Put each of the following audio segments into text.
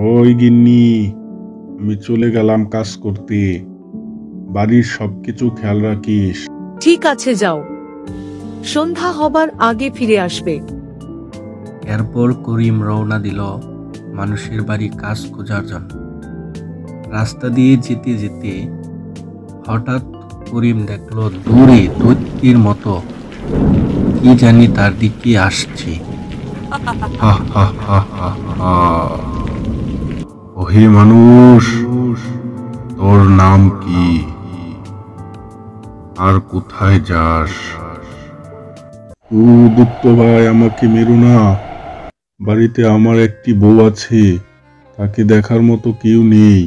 ওই গিন্নি, আমি চলে গেলাম কাজ করতে। বাড়ির সবকিছু খেয়াল রাখিস। ঠিক আছে, যাও, সন্ধ্যা হবার আগে ফিরে আসবে। এরপর করিম রওনা দিল মানুষের বাড়ি কাজ খোঁজার জন্য। রাস্তা দিয়ে যেতে যেতে হঠাৎ করিম দেখলো দূরে দৈত্যের মতো কি জানি তার দিকে আসছে। হা হা হা হা হা। ওহে মানুষ, তোর নাম কি আর কোথায় যাস? দত্ত ভাই, আমাকে মেরো না। বাড়িতে আমার একটি বউ আছে, তাকে দেখার মতো কেউ নেই।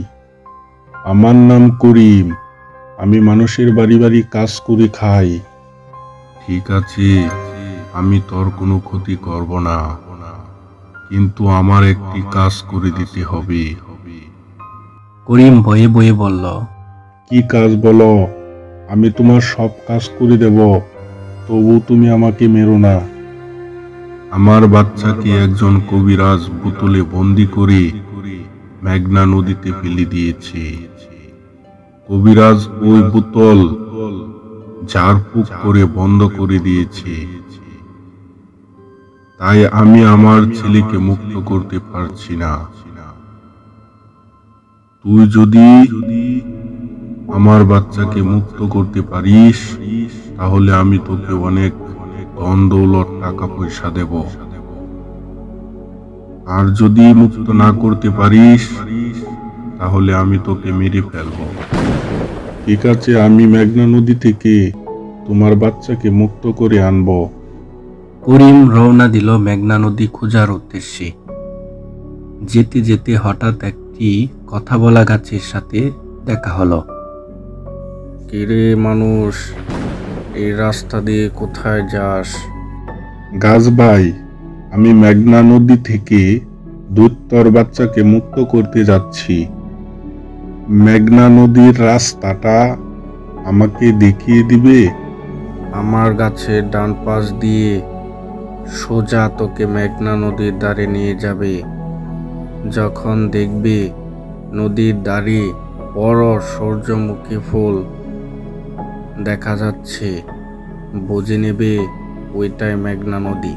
আমার নাম করিম, আমি মানুষের বাড়ি বাড়ি কাজ করে খাই। ঠিক আছে, আমি তোর কোনো ক্ষতি করব না, কিন্তু আমার একটি কাজ করে দিতে হবে। করিম বয়ে বয়ে বলল, কি কাজ বলো? আমি তোমার সব কাজ করে দেব, তবু তুমি আমাকে মেরো না। আমার বাচ্চাকে একজন কবিরাজ বোতলে বন্দি করে মেঘনা নদীতে ফেলে দিয়েছে। কবিরাজ ওই বোতল ঝাড়ফুঁক করে বন্ধ করে দিয়েছে। তাই আমি আমার ছেলেকে মুক্ত করতে পারছি না। তুই যদি আমার বাচ্চাকে মুক্ত করতে পারিস, তাহলে আমি তোকে অনেক ধন দৌলত টাকা পয়সা দেব। আর যদি মুক্ত না করতে পারিস, তাহলে আমি তোকে মেরে ফেলব। ঠিক আছে, আমি মেঘনা নদী থেকে তোমার বাচ্চাকে মুক্ত করে আনব। করিম রওনা দিল মেঘনা নদী খোঁজার উদ্দেশ্যে। যেতে যেতে হঠাৎ একটি কথা বলা গাছের সাথে দেখা হলো। কিরে মানুষ, এই রাস্তা দিয়ে কোথায় যাস? গাছ ভাই, আমি মেঘনা নদী থেকে দৈত্যর বাচ্চাকে মুক্ত করতে যাচ্ছি। মেঘনা নদীর রাস্তাটা আমাকে দেখিয়ে দিবে? আমার গাছের ডান পাশ দিয়ে সোজা তোকে মেঘনা নদীর ধারে নিয়ে যাবে। যখন দেখবে নদীর ধারে বড় সূর্যমুখী ফুল দেখা যাচ্ছে, বুঝে নেবে ওইটাই মেঘনা নদী।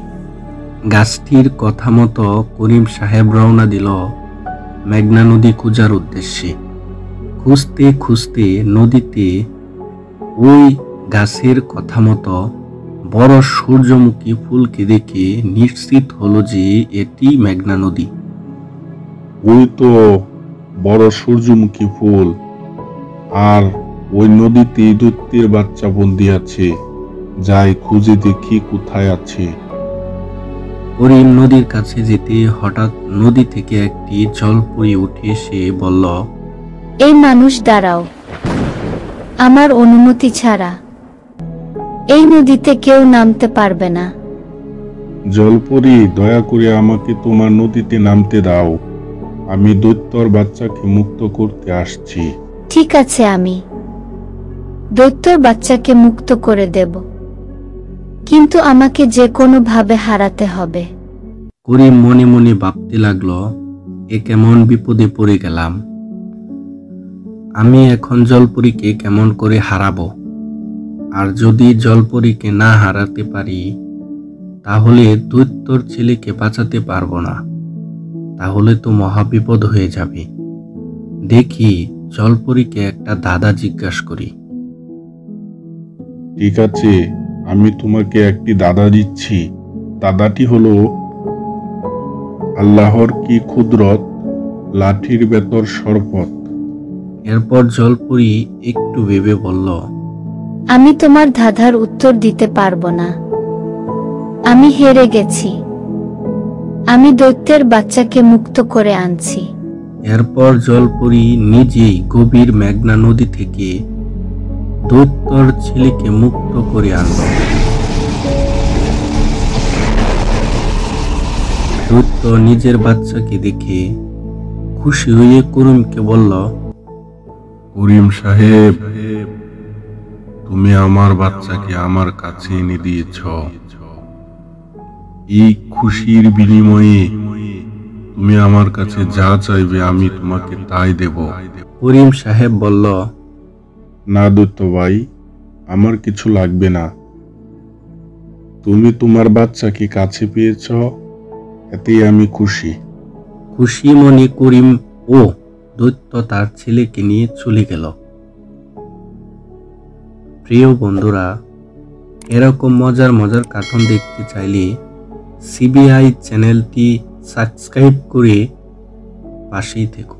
গাছটির কথা মতো করিম সাহেব রওনা দিল মেঘনা নদী খোঁজার উদ্দেশ্যে। খুঁজতে খুঁজতে নদীতে ওই গাছের কথা মতো বড় সূর্যমুখী ফুলকে দেখে নিশ্চিত হলো যে এটি মেঘনা নদী। ওই তো বড় সূর্যমুখী ফুল, আর ওই নদীতে দৈত্যের বাচ্চা বন্দি আছে। যাই খুঁজে দেখি কোথায় আছে। করিম নদীর কাছে যেতে হঠাৎ নদী থেকে একটি জলপরি উঠে এসে বলল, এই মানুষ দাঁড়াও, আমার অনুমতি ছাড়া এই নদীতে কেউ নামতে পারবে না। জলপরি, দয়া করে আমাকে তোমার নদীতে নামতে দাও। আমি দৈত্যর বাচ্চাকে মুক্ত করতে আসছি। ঠিক আছে, আমি দৈত্যর বাচ্চাকে মুক্ত করে দেব, কিন্তু আমাকে যে কোনো ভাবে হারাতে হবে। করিম মনে মনে ভাবতে লাগলো, এ কেমন বিপদে পড়ে গেলাম। আমি এখন জলপরীকে কেমন করে হারাবো? আর যদি জলপরীকে না হারাতে পারি, তাহলে দৈত্যর ছেলেকে বাঁচাতে পারবো না। তাহলে তো মহাবিপদ হয়ে যাবে। দেখি জলপরীকে একটা দাদা জিজ্ঞাসা করি। ঠিক আছে, আমি তোমাকে একটি দাদা দিচ্ছি। দাদাটি হলো আল্লাহর কি কুদরত, লাঠির ভেতর শরবত। এরপর জলপরী একটু ভেবে বলল, আমি তোমার ধাঁধার উত্তর দিতে পারবো না, আমি হেরে গেছি। আমি দৈত্যের বাচ্চাকে মুক্ত করে আনছি। এরপর জলপরী নিজেই গভীর মেঘনা নদী থেকে দৈত্যর ছেলেকে মুক্ত করে আনল। দৈত্য নিজের বাচ্চাকে দেখে খুশি হয়ে করিমকে বলল, করিম সাহেব, তুমি আমার বাচ্চাকে আমার কাছে এনে দিয়েছ। এই খুশির বিনিময়ে তুমি আমার কাছে যা চাইবে আমি তোমাকে তাই দেব। করিম সাহেব বলল, না দৈত্য ভাই, আমার কিছু লাগবে না। তুমি তোমার বাচ্চাকে কাছে পেয়েছ, এতেই আমি খুশি। খুশি মনে করিম ও দৈত্য তার ছেলেকে নিয়ে চলে গেল। প্রিয় বন্ধুরা, এরকম মজার মজার কার্টুন দেখতে চাইলে সিবিআই চ্যানেলটি সাবস্ক্রাইব করে পাশেই থেকো।